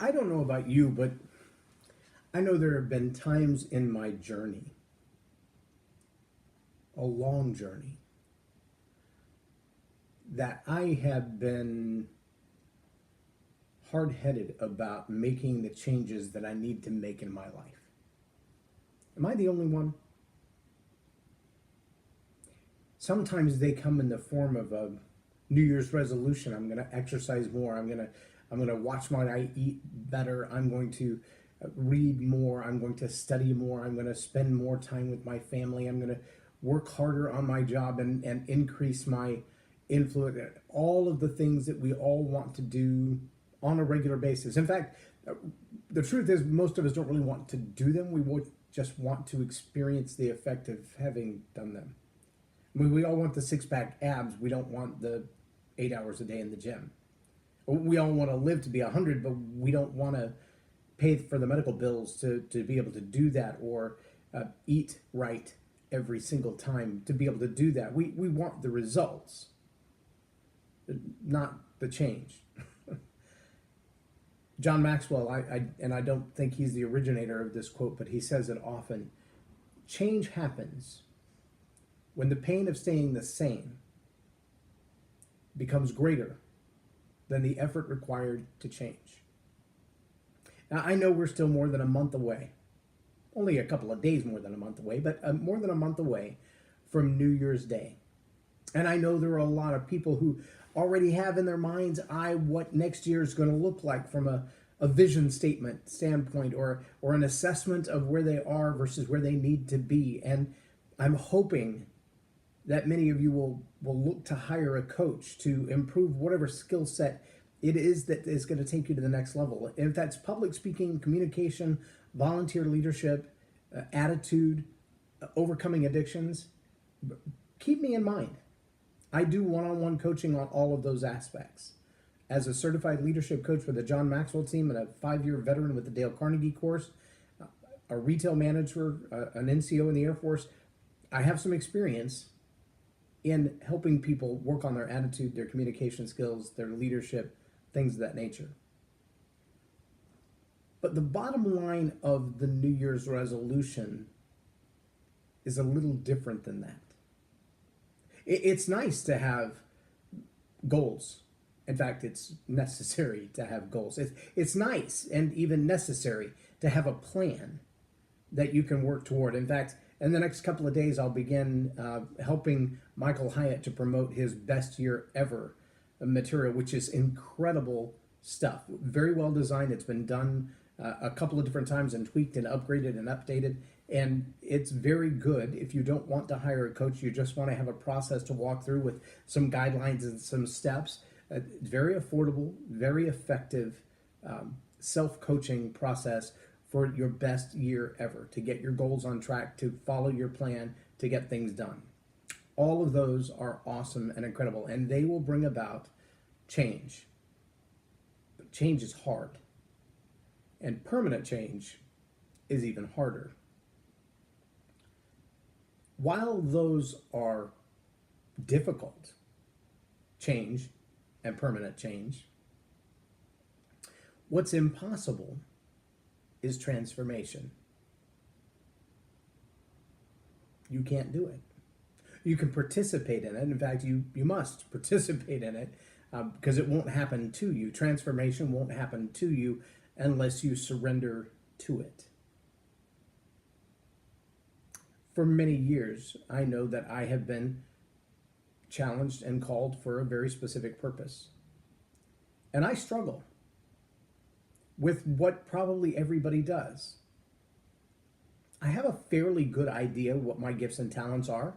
I don't know about you, but I know there have been times in my journey, a long journey, that I have been hard headed about making the changes that I need to make in my life. Am I the only one? Sometimes they come in the form of a New Year's resolution. I'm going to exercise more. I'm going to watch what I eat better. I'm going to read more. I'm going to study more. I'm going to spend more time with my family. I'm going to work harder on my job and increase my influence. All of the things that we all want to do on a regular basis. In fact, the truth is most of us don't really want to do them. We would just want to experience the effect of having done them. I mean, we all want the six-pack abs. We don't want the 8 hours a day in the gym. We all want to live to be 100, but we don't want to pay for the medical bills to be able to do that, or eat right every single time to be able to do that. We want the results, not the change. John Maxwell, I don't think he's the originator of this quote, but he says it often. Change happens when the pain of staying the same becomes greater than the effort required to change. Now, I know we're still more than a month away, only a couple of days more than a month away, but more than a month away from New Year's Day. And I know there are a lot of people who already have in their mind's eye what next year is going to look like from a vision statement standpoint, or an assessment of where they are versus where they need to be. And I'm hoping that many of you will look to hire a coach to improve whatever skill set it is that is going to take you to the next level. If that's public speaking, communication, volunteer leadership, attitude, overcoming addictions, keep me in mind. I do one-on-one coaching on all of those aspects. As a certified leadership coach for the John Maxwell team and a 5-year veteran with the Dale Carnegie course, a retail manager, an NCO in the Air Force, I have some experience in helping people work on their attitude, their communication skills, their leadership, things of that nature. But the bottom line of the New Year's resolution is a little different than that. It's nice to have goals. In fact, it's necessary to have goals. It's nice and even necessary to have a plan that you can work toward. In fact, in the next couple of days, I'll begin helping Michael Hyatt to promote his best year ever material, which is incredible stuff. Very well designed. It's been done a couple of different times and tweaked and upgraded and updated. And it's very good if you don't want to hire a coach. You just want to have a process to walk through with some guidelines and some steps. Very affordable, very effective self-coaching process for your best year ever, to get your goals on track, to follow your plan, to get things done. All of those are awesome and incredible, and they will bring about change. But change is hard, and permanent change is even harder. While those are difficult, change and permanent change, what's impossible is transformation. You can't do it. You can participate in it. In fact, you must participate in it because it won't happen to you. Transformation won't happen to you unless you surrender to it. For many years, I know that I have been challenged and called for a very specific purpose. And I struggle with what probably everybody does. I have a fairly good idea what my gifts and talents are.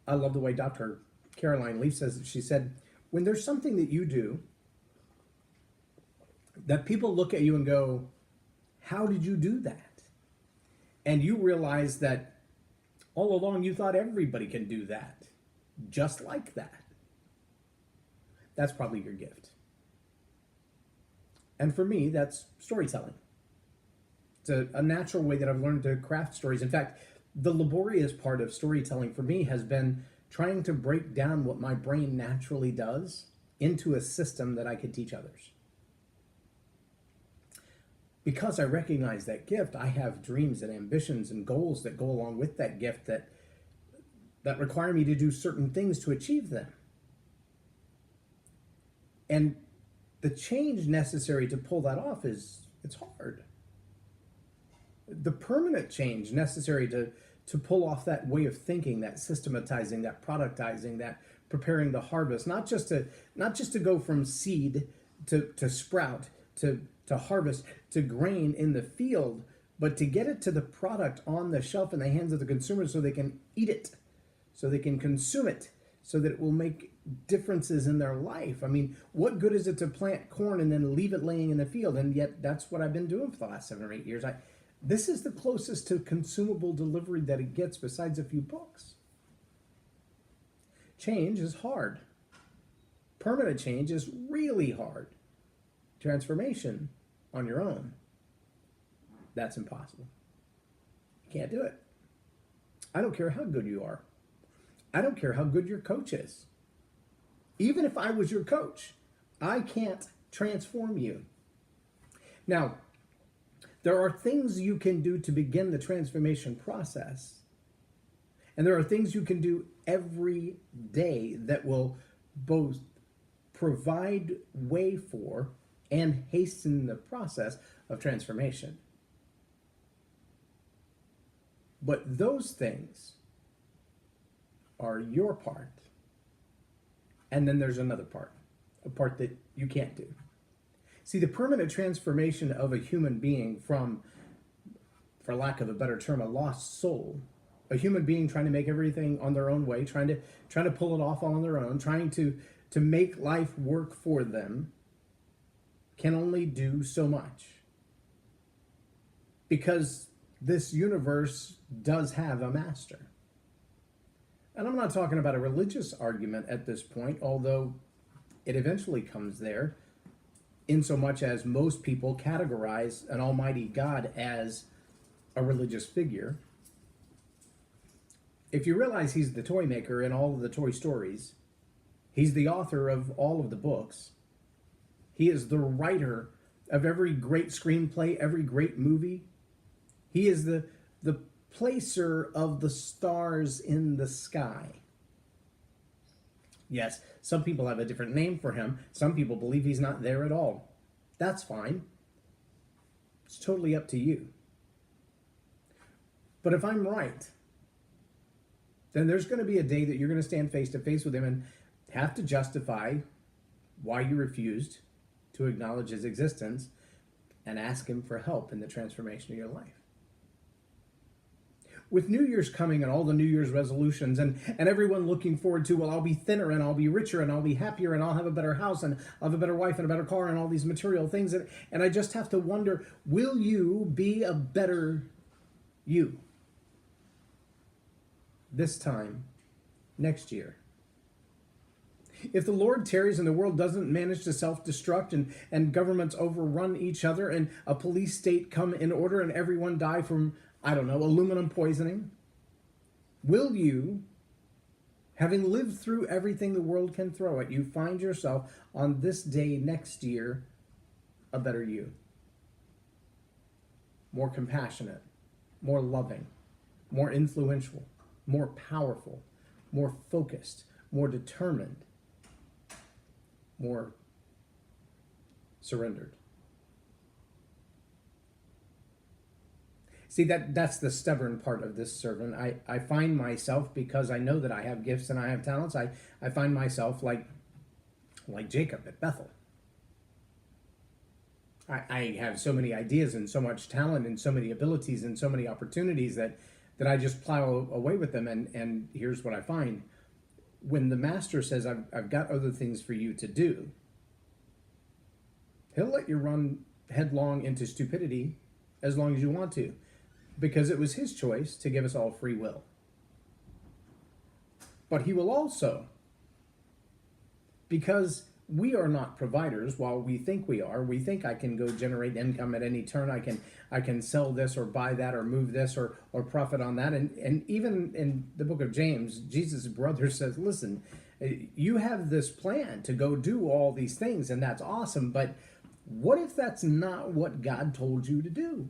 I love the way Dr. Caroline Leaf says it. She said, when there's something that you do that people look at you and go, how did you do that? And you realize that all along you thought everybody can do that, just like that. That's probably your gift. And for me, that's storytelling. It's a natural way that I've learned to craft stories. In fact, the laborious part of storytelling for me has been trying to break down what my brain naturally does into a system that I could teach others. because I recognize that gift, I have dreams and ambitions and goals that go along with that gift that require me to do certain things to achieve them. And the change necessary to pull that off it's hard. The permanent change necessary to pull off that way of thinking, that systematizing, that productizing, that preparing the harvest, not just to go from seed to sprout, to harvest, to grain in the field, but to get it to the product on the shelf in the hands of the consumer so they can eat it, so they can consume it, so that it will make differences in their life. I mean, what good is it to plant corn and then leave it laying in the field? And yet that's what I've been doing for the last 7 or 8 years. This is the closest to consumable delivery that it gets besides a few books. Change is hard. Permanent change is really hard. Transformation on your own, that's impossible. You can't do it. I don't care how good you are. I don't care how good your coach is. Even if I was your coach, I can't transform you. Now, there are things you can do to begin the transformation process. And there are things you can do every day that will both provide way for and hasten the process of transformation. But those things are your part. And then there's another part, a part that you can't do. See, the permanent transformation of a human being from, for lack of a better term, a lost soul, a human being trying to make everything on their own way, trying to pull it off on their own, trying to make life work for them, can only do so much. Because this universe does have a master. And I'm not talking about a religious argument at this point, although it eventually comes there, in so much as most people categorize an almighty God as a religious figure. If you realize he's the toy maker in all of the Toy Stories, he's the author of all of the books, he is the writer of every great screenplay, every great movie, he is the placer of the stars in the sky. Yes, some people have a different name for him. Some people believe he's not there at all. That's fine. It's totally up to you. But if I'm right, then there's going to be a day that you're going to stand face to face with him and have to justify why you refused to acknowledge his existence and ask him for help in the transformation of your life. With New Year's coming and all the New Year's resolutions and everyone looking forward to, well, I'll be thinner and I'll be richer and I'll be happier and I'll have a better house and I'll have a better wife and a better car and all these material things. And I just have to wonder, will you be a better you this time next year? If the Lord tarries and the world doesn't manage to self-destruct and governments overrun each other and a police state come in order and everyone die from, I don't know, aluminum poisoning, will you, having lived through everything the world can throw at you, find yourself on this day next year a better you? More compassionate, more loving, more influential, more powerful, more focused, more determined, more surrendered. See, that's the stubborn part of this servant. I find myself, because I know that I have gifts and I have talents, I find myself like Jacob at Bethel. I have so many ideas and so much talent and so many abilities and so many opportunities that I just plow away with them. And here's what I find. When the master says, I've got other things for you to do, he'll let you run headlong into stupidity as long as you want to, because it was his choice to give us all free will. But he will also, because we are not providers while we think we are, we think I can go generate income at any turn, I can sell this or buy that or move this or profit on that. And even in the book of James, Jesus' brother says, listen, you have this plan to go do all these things and that's awesome, but What if that's not what God told you to do?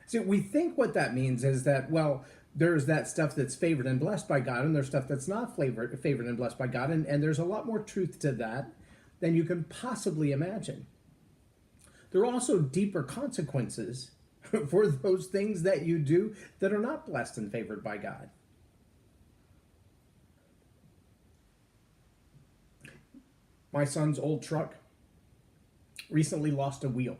See, we think what that means is that, well, there's that stuff that's favored and blessed by God, and there's stuff that's not favored and blessed by God, and there's a lot more truth to that than you can possibly imagine. There are also deeper consequences for those things that you do that are not blessed and favored by God. My son's old truck recently lost a wheel.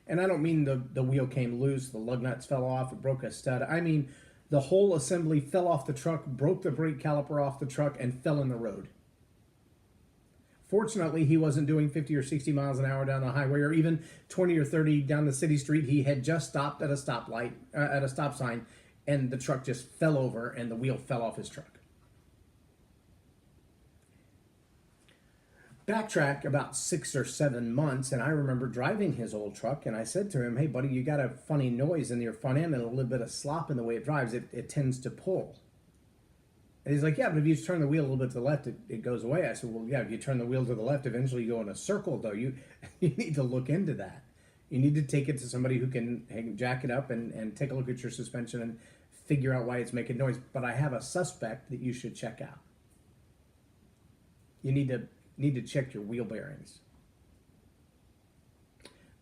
And I don't mean the wheel came loose, the lug nuts fell off, it broke a stud. I mean the whole assembly fell off the truck, broke the brake caliper off the truck, and fell in the road. Fortunately, he wasn't doing 50 or 60 miles an hour down the highway, or even 20 or 30 down the city street. He had just stopped at a stoplight, at a stop sign, and the truck just fell over, and the wheel fell off his truck. Backtrack about 6 or 7 months, and I remember driving his old truck, and I said to him, "Hey, buddy, you got a funny noise in your front end and a little bit of slop in the way it drives. It tends to pull." And he's like, "Yeah, but if you turn the wheel a little bit to the left, it goes away." I said, "Well, yeah, if you turn the wheel to the left, eventually you go in a circle, though. You need to look into that. You need to take it to somebody who can jack it up and take a look at your suspension and figure out why it's making noise. But I have a suspect that you should check out. You need to check your wheel bearings."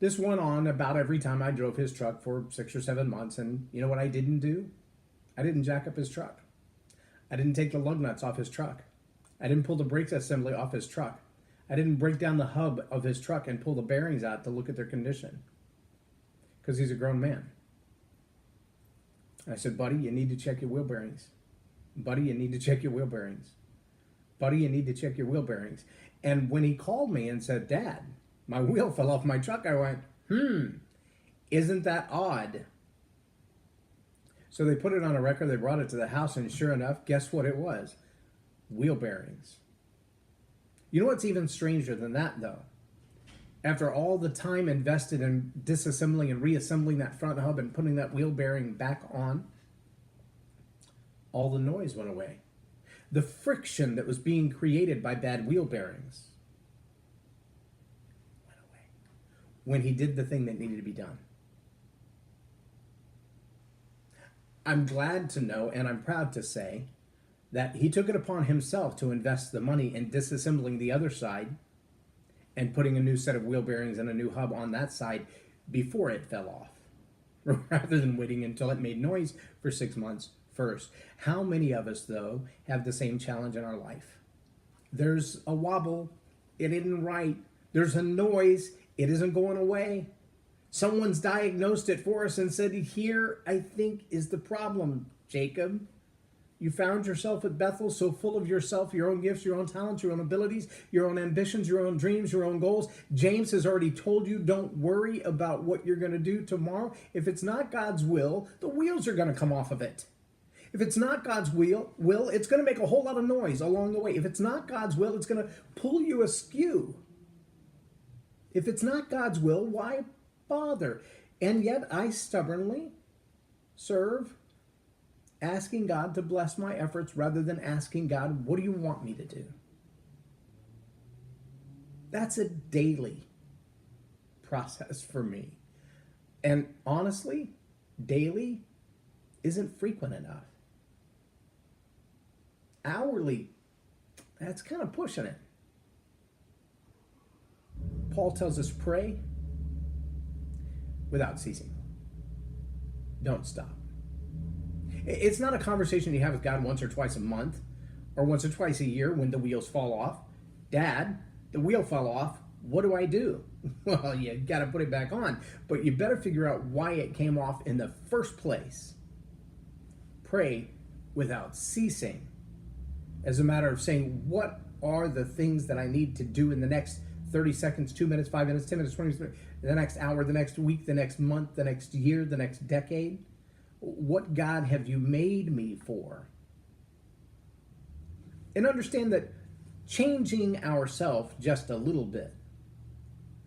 This went on about every time I drove his truck for 6 or 7 months, and you know what I didn't do? I didn't jack up his truck. I didn't take the lug nuts off his truck. I didn't pull the brakes assembly off his truck. I didn't break down the hub of his truck and pull the bearings out to look at their condition, because he's a grown man. I said, "Buddy, you need to check your wheel bearings. Buddy, you need to check your wheel bearings. Buddy, you need to check your wheel bearings." And when he called me and said, "Dad, my wheel fell off my truck," I went, isn't that odd? So they put it on a record, they brought it to the house, and sure enough, guess what it was? Wheel bearings. You know what's even stranger than that, though? After all the time invested in disassembling and reassembling that front hub and putting that wheel bearing back on, all the noise went away. The friction that was being created by bad wheel bearings went away when he did the thing that needed to be done. I'm glad to know, and I'm proud to say, that he took it upon himself to invest the money in disassembling the other side and putting a new set of wheel bearings and a new hub on that side before it fell off, rather than waiting until it made noise for 6 months first. How many of us, though, have the same challenge in our life? There's a wobble, it isn't right. There's a noise, it isn't going away. Someone's diagnosed it for us and said, "Here, I think, is the problem, Jacob. You found yourself at Bethel so full of yourself, your own gifts, your own talents, your own abilities, your own ambitions, your own dreams, your own goals. James has already told you, don't worry about what you're going to do tomorrow. If it's not God's will, the wheels are going to come off of it. If it's not God's will, it's going to make a whole lot of noise along the way. If it's not God's will, it's going to pull you askew. If it's not God's will, why bother?" And yet I stubbornly serve, asking God to bless my efforts rather than asking God, "What do you want me to do?" That's a daily process for me. And honestly, daily isn't frequent enough. Hourly, that's kind of pushing it. Paul tells us, pray without ceasing. Don't stop. It's not a conversation you have with God once or twice a month or once or twice a year when the wheels fall off. "Dad, the wheel fell off. What do I do?" Well, you got to put it back on, but you better figure out why it came off in the first place. Pray without ceasing. As a matter of saying, what are the things that I need to do in the next 30 seconds, 2 minutes, 5 minutes, 10 minutes, 20 minutes, the next hour, the next week, the next month, the next year, the next decade? What God have you made me for? And understand that changing ourselves just a little bit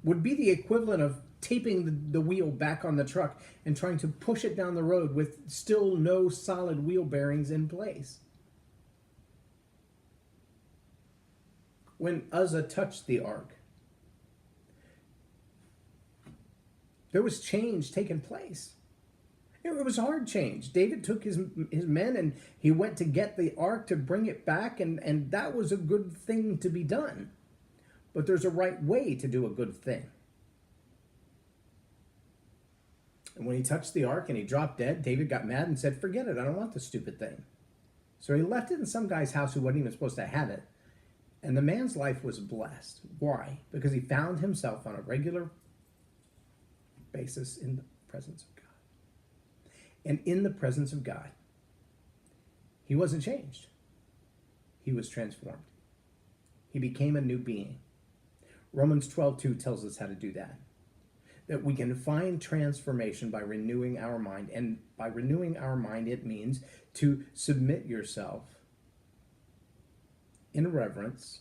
would be the equivalent of taping the wheel back on the truck and trying to push it down the road with still no solid wheel bearings in place. when Uzzah touched the ark, there was change taking place. It was hard change. David took his men and he went to get the ark to bring it back, and that was a good thing to be done. But there's a right way to do a good thing. And when he touched the ark and he dropped dead, David got mad and said, forget it, I don't want this stupid thing. So he left it in some guy's house who wasn't even supposed to have it. And the man's life was blessed. Why? Because he found himself on a regular basis in the presence of God. And in the presence of God, he wasn't changed. He was transformed. He became a new being. Romans 12:2 tells us how to do that. That we can find transformation by renewing our mind. And by renewing our mind, it means to submit yourself in reverence,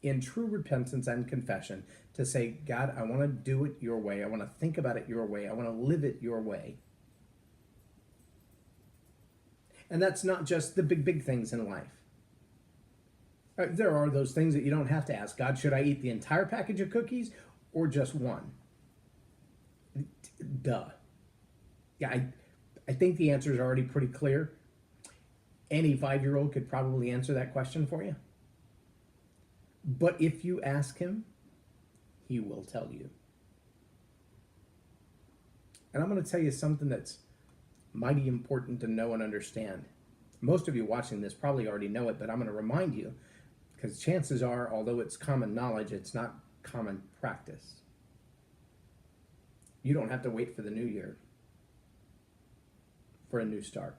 in true repentance and confession, to say, God, I want to do it your way. I want to think about it your way. I want to live it your way. And that's not just the big things in life. There are those things that you don't have to ask God, should I eat the entire package of cookies or just one? Duh. Yeah, I think the answer is already pretty clear. Any 5-year-old could probably answer that question for you. But if you ask him, he will tell you. And I'm going to tell you something that's mighty important to know and understand. Most of you watching this probably already know it, but I'm going to remind you, because chances are, although it's common knowledge, it's not common practice. You don't have to wait for the new year for a new start.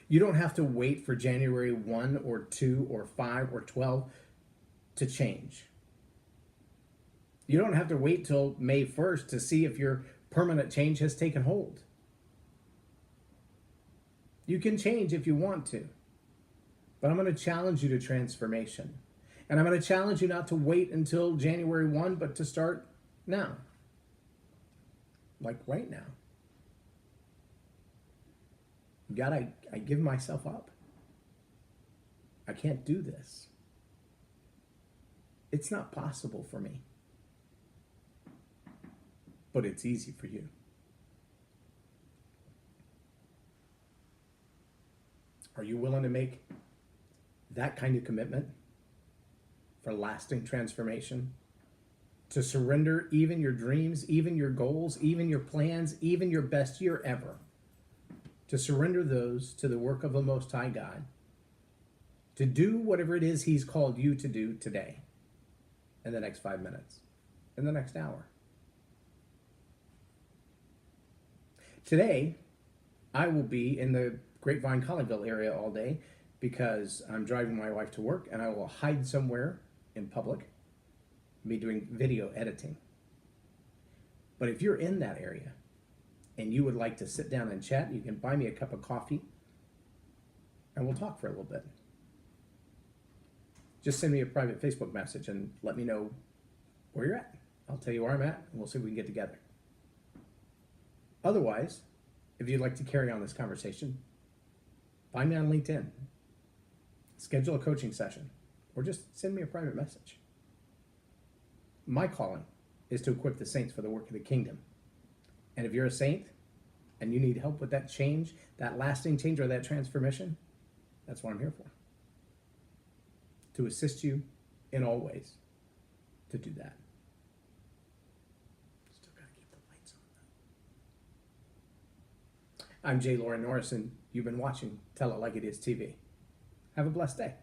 You don't have to wait for January 1 or 2 or 5 or 12 to change. You don't have to wait till May 1st to see if your permanent change has taken hold. You can change if you want to, but I'm going to challenge you to transformation. And I'm going to challenge you not to wait until January 1, but to start now. Like right now. God, I give myself up. I can't do this. It's not possible for me. But it's easy for you. Are you willing to make that kind of commitment for lasting transformation? To surrender even your dreams, even your goals, even your plans, even your best year ever. To surrender those to the work of the Most High God. To do whatever it is He's called you to do today. In the next 5 minutes. In the next hour. Today, I will be in the Grapevine, Colleyville area all day because I'm driving my wife to work, and I will hide somewhere in public, be doing video editing. But if you're in that area and you would like to sit down and chat, you can buy me a cup of coffee and we'll talk for a little bit. Just send me a private Facebook message and let me know where you're at. I'll tell you where I'm at and we'll see if we can get together. Otherwise, if you'd like to carry on this conversation, find me on LinkedIn, schedule a coaching session, or just send me a private message. My calling is to equip the saints for the work of the kingdom. And if you're a saint and you need help with that change, that lasting change or that transformation, that's what I'm here for. To assist you in all ways to do that. Still got to keep the lights on though. I'm J Loren Norris, and you've been watching Tell It Like It Is TV. Have a blessed day.